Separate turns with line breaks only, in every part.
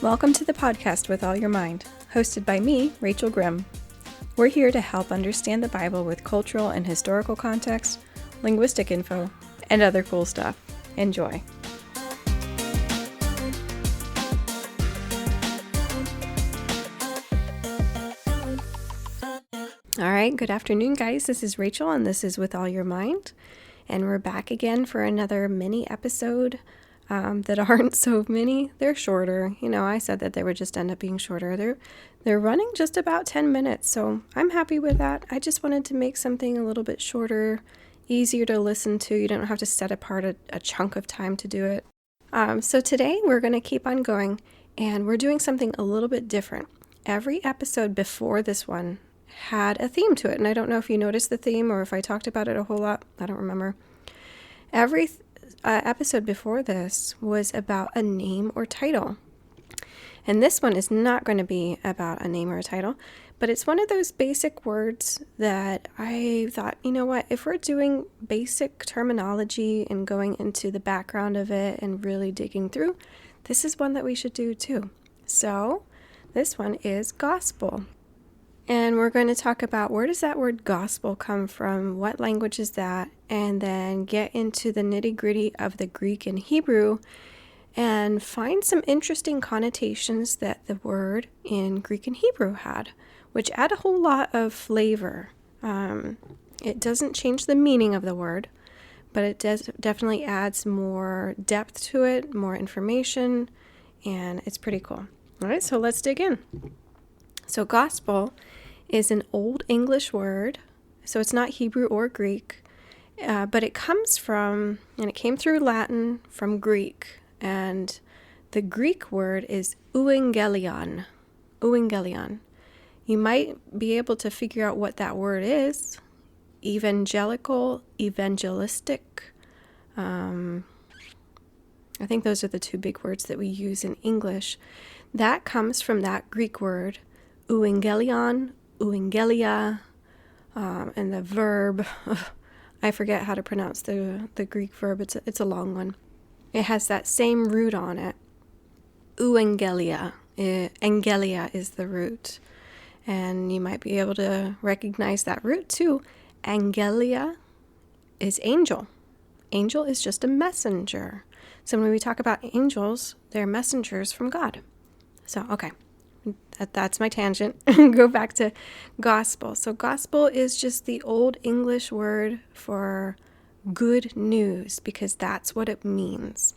Welcome to the podcast With All Your Mind, hosted by me, Rachel Grimm. We're here to help understand the Bible with cultural and historical context, linguistic info, and other cool stuff. Enjoy. All right, good afternoon, guys. This is Rachel, and this is With All Your Mind. And we're back again for another mini episode that aren't so many. They're shorter. You know, I said that they would just end up being shorter. They're running just about 10 minutes, so I'm happy with that. I just wanted to make something a little bit shorter, easier to listen to. You don't have to set apart a chunk of time to do it. So today we're going to keep on going, and we're doing something a little bit different. Every episode before this one had a theme to it, and I don't know if you noticed the theme or if I talked about it a whole lot. I don't remember. Every episode before this was about a name or title, and this one is not going to be about a name or a title, but it's one of those basic words that I thought, you know what, if we're doing basic terminology and going into the background of it and really digging through, this is one that we should do too. So this one is gospel. And we're going to talk about where does that word gospel come from, what language is that, and then get into the nitty-gritty of the Greek and Hebrew and find some interesting connotations that the word in Greek and Hebrew had, which add a whole lot of flavor. It doesn't change the meaning of the word, but it definitely adds more depth to it, more information, and it's pretty cool. All right, so let's dig in. So gospel is an Old English word, so it's not Hebrew or Greek, but it comes from, and it came through Latin from Greek, and the Greek word is euangelion. Euangelion. You might be able to figure out what that word is. Evangelical, evangelistic. I think those are the two big words that we use in English. That comes from that Greek word, euangelion, euangelia, and the verb, I forget how to pronounce the Greek verb, it's a long one. It has that same root on it, euangelia. Angelia is the root, and you might be able to recognize that root too. Angelia is angel. Angel is just a messenger. So when we talk about angels, they're messengers from God. So, okay. That's my tangent. Go back to gospel. So gospel is just the Old English word for good news, because that's what it means.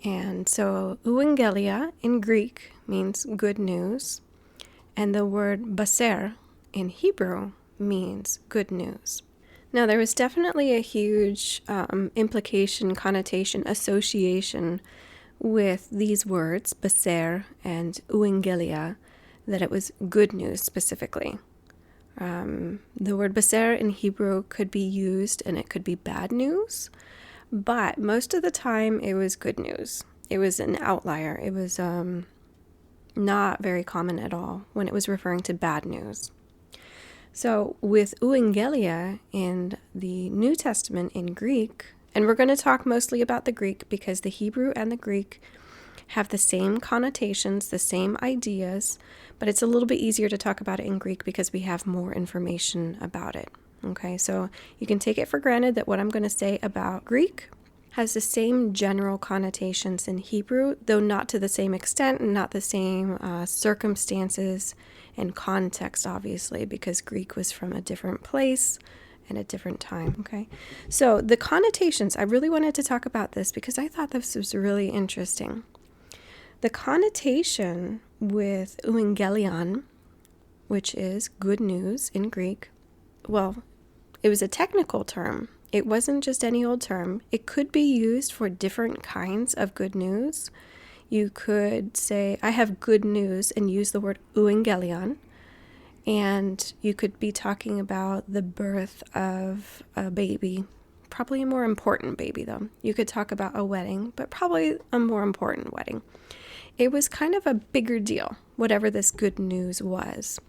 And so euangelia in Greek means good news, and the word baser in Hebrew means good news. Now, there was definitely a huge implication, connotation, association with these words, baser and euangelia, that it was good news specifically. The word baser in Hebrew could be used and it could be bad news, but most of the time it was good news. It was an outlier. It was not very common at all when it was referring to bad news. So with euangelia in the New Testament in Greek, and we're going to talk mostly about the Greek because the Hebrew and the Greek have the same connotations, the same ideas, but it's a little bit easier to talk about it in Greek because we have more information about it. Okay, so you can take it for granted that what I'm going to say about Greek has the same general connotations in Hebrew, though not to the same extent and not the same circumstances and context, obviously, because Greek was from a different place and a different time. Okay, so the connotations, I really wanted to talk about this because I thought this was really interesting. The connotation with euangelion, which is good news in Greek, well, it was a technical term. It wasn't just any old term. It could be used for different kinds of good news. You could say, I have good news, and use the word euangelion. And you could be talking about the birth of a baby, probably a more important baby though. You could talk about a wedding, but probably a more important wedding. It was kind of a bigger deal, whatever this good news was.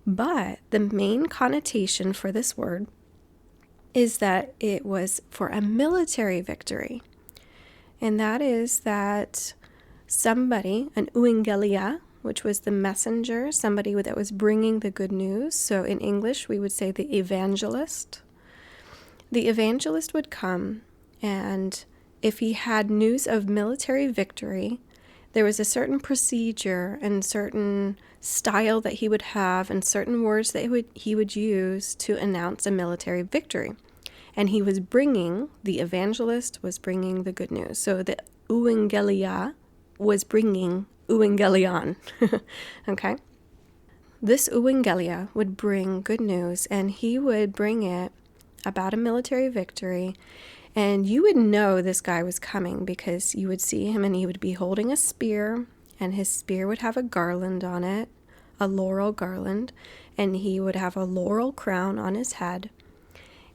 But the main connotation for this word is that it was for a military victory. And that is that somebody, an euangelia, which was the messenger, somebody that was bringing the good news. So in English, we would say the evangelist. The evangelist would come, and if he had news of military victory, there was a certain procedure and certain style that he would have and certain words that he would use to announce a military victory. And the evangelist was bringing the good news. So the euangelia was bringing evangelion. Okay? This euangelia would bring good news, and he would bring it about a military victory. And you would know this guy was coming because you would see him and he would be holding a spear, and his spear would have a garland on it, a laurel garland, and he would have a laurel crown on his head.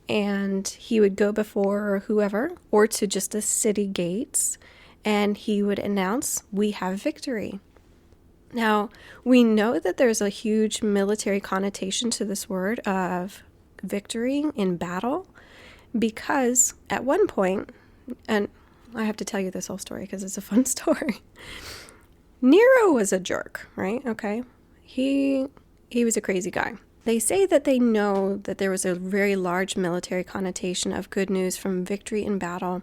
And he would go before whoever or to just the city gates, and he would announce, "We have victory." Now, we know that there's a huge military connotation to this word of victory in battle, because at one point, and I have to tell you this whole story because it's a fun story. Nero was a jerk, right? Okay. He was a crazy guy. They say that they know that there was a very large military connotation of good news from victory in battle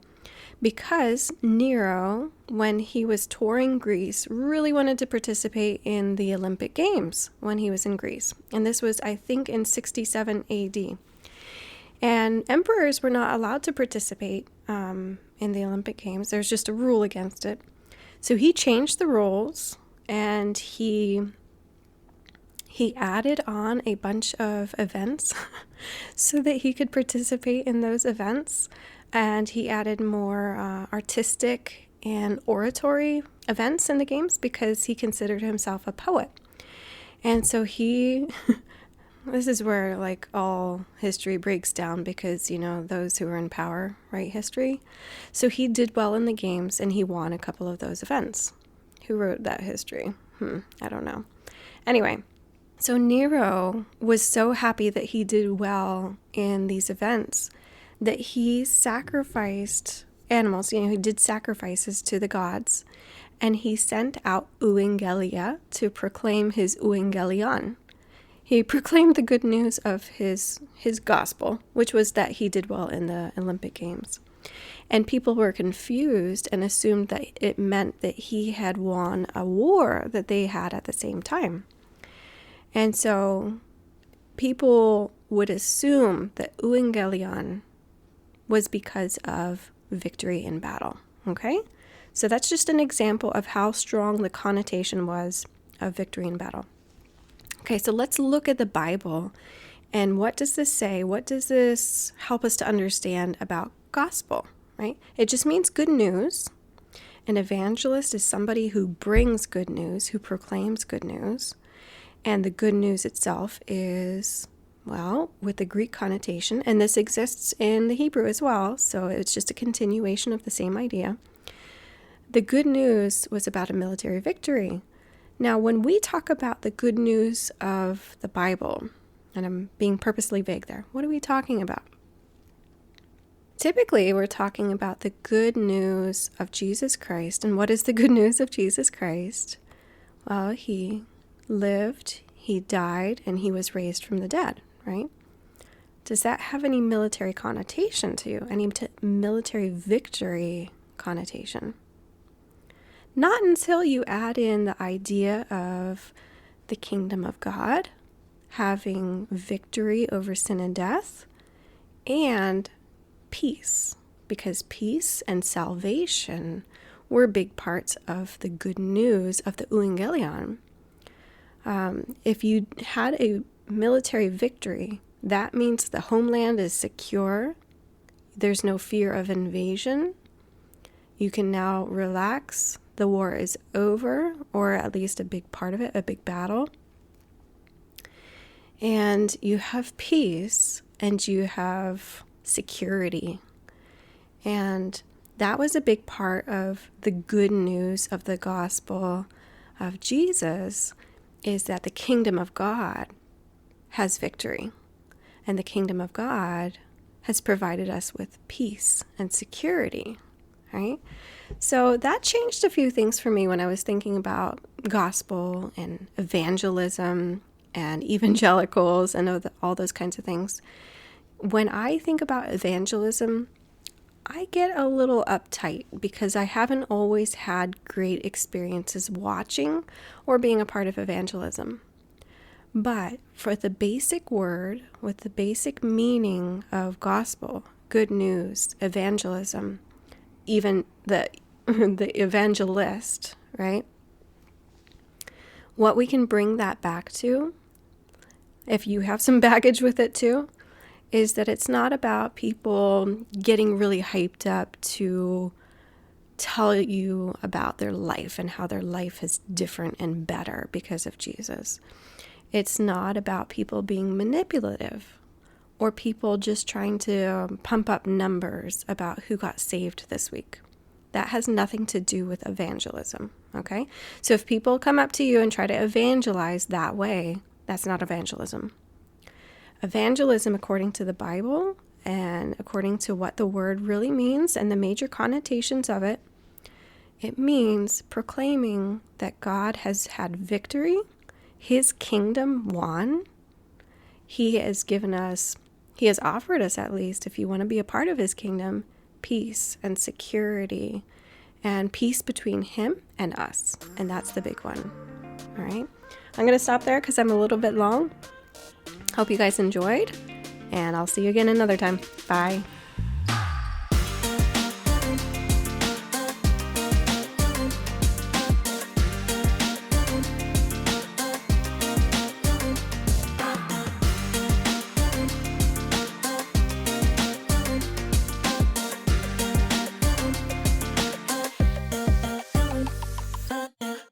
because Nero, when he was touring Greece, really wanted to participate in the Olympic Games when he was in Greece. And this was, I think, in 67 AD. And emperors were not allowed to participate in the Olympic Games. There's just a rule against it. So he changed the rules, and he added on a bunch of events so that he could participate in those events. And he added more artistic and oratory events in the games because he considered himself a poet. And so this is where like all history breaks down because, those who are in power write history. So he did well in the games and he won a couple of those events. Who wrote that history? I don't know. Anyway, so Nero was so happy that he did well in these events that he sacrificed animals. He did sacrifices to the gods, and he sent out euangelia to proclaim his evangelion. He proclaimed the good news of his gospel, which was that he did well in the Olympic Games. And people were confused and assumed that it meant that he had won a war that they had at the same time. And so people would assume that evangelion was because of victory in battle. Okay? So that's just an example of how strong the connotation was of victory in battle. Okay, so let's look at the Bible. And what does this say? What does this help us to understand about gospel, right? It just means good news. An evangelist is somebody who brings good news, who proclaims good news. And the good news itself is, with the Greek connotation, and this exists in the Hebrew as well, so it's just a continuation of the same idea. The good news was about a military victory. Now, when we talk about the good news of the Bible, and I'm being purposely vague there, what are we talking about? Typically, we're talking about the good news of Jesus Christ. And what is the good news of Jesus Christ? Well, he lived, he died, and he was raised from the dead, right? Does that have any military connotation to you? Any military victory connotation? Not until you add in the idea of the kingdom of God, having victory over sin and death, and peace, because peace and salvation were big parts of the good news of the evangelion. If you had a military victory, that means the homeland is secure. There's no fear of invasion. You can now relax. The war is over, or at least a big part of it, a big battle. And you have peace and you have security. And that was a big part of the good news of the gospel of Jesus, is that the kingdom of God has victory. And the kingdom of God has provided us with peace and security. right? So that changed a few things for me when I was thinking about gospel and evangelism and evangelicals and all those kinds of things. When I think about evangelism, I get a little uptight because I haven't always had great experiences watching or being a part of evangelism. But for the basic word, with the basic meaning of gospel, good news, evangelism, even the evangelist, right? What we can bring that back to, if you have some baggage with it too, is that it's not about people getting really hyped up to tell you about their life and how their life is different and better because of Jesus. It's not about people being manipulative or people just trying to pump up numbers about who got saved this week. That has nothing to do with evangelism, okay? So if people come up to you and try to evangelize that way, that's not evangelism. Evangelism, according to the Bible and according to what the word really means and the major connotations of it, it means proclaiming that God has had victory. His kingdom won. He has offered us, at least, if you want to be a part of his kingdom, peace and security and peace between him and us. And that's the big one. All right. I'm going to stop there because I'm a little bit long. Hope you guys enjoyed, and I'll see you again another time. Bye.